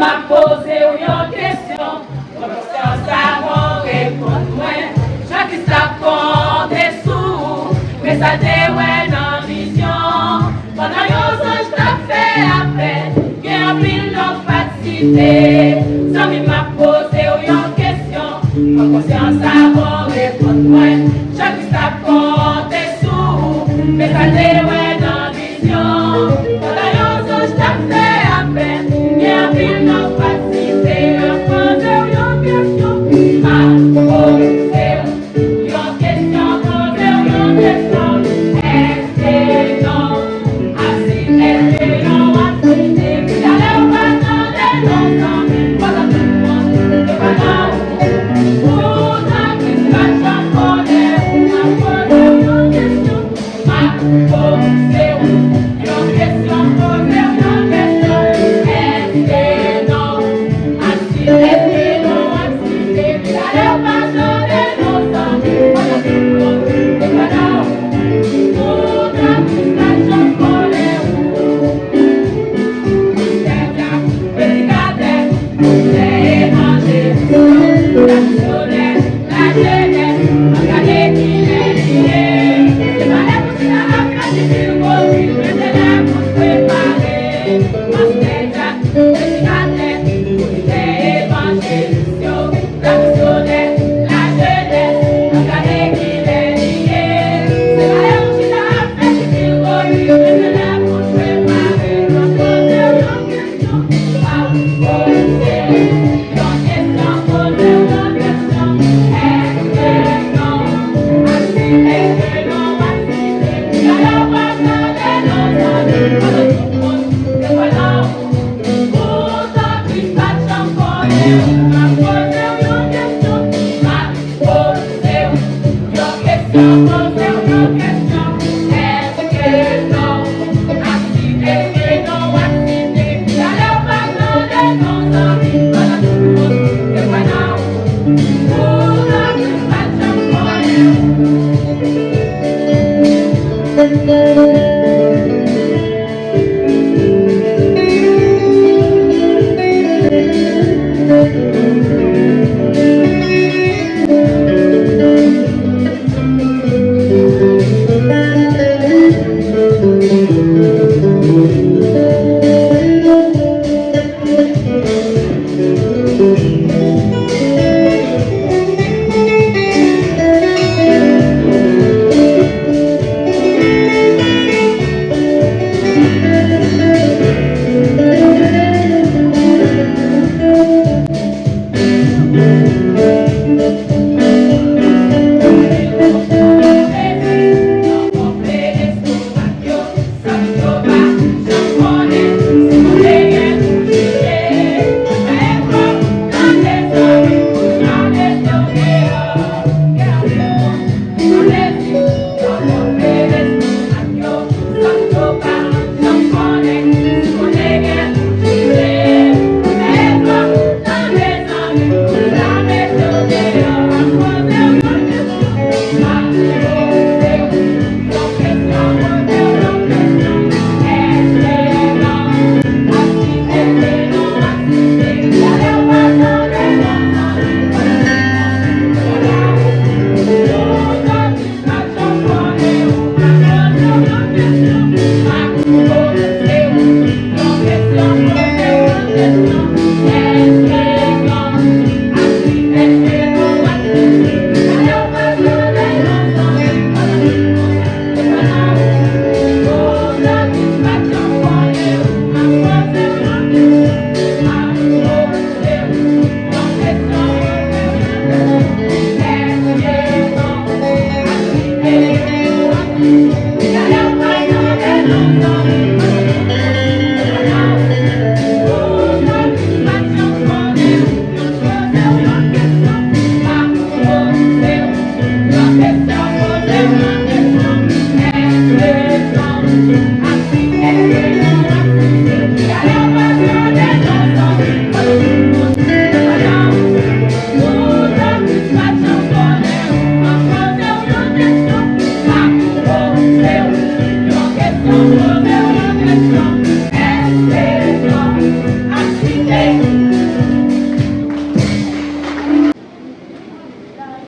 m'a posé une question, conscience avant répondre-moi. Chaque sapon dessous, mais ça déouait dans vision. Pendant que je t'ai fait appel, il y a un pile d'opacité. Ça m'a posé une question, conscience avant répondre-moi. Chaque sapon dessous, mais ça déouait dans vision. Pendant que je t'ai fait appel, il y a un pile d'opacité. Thank you.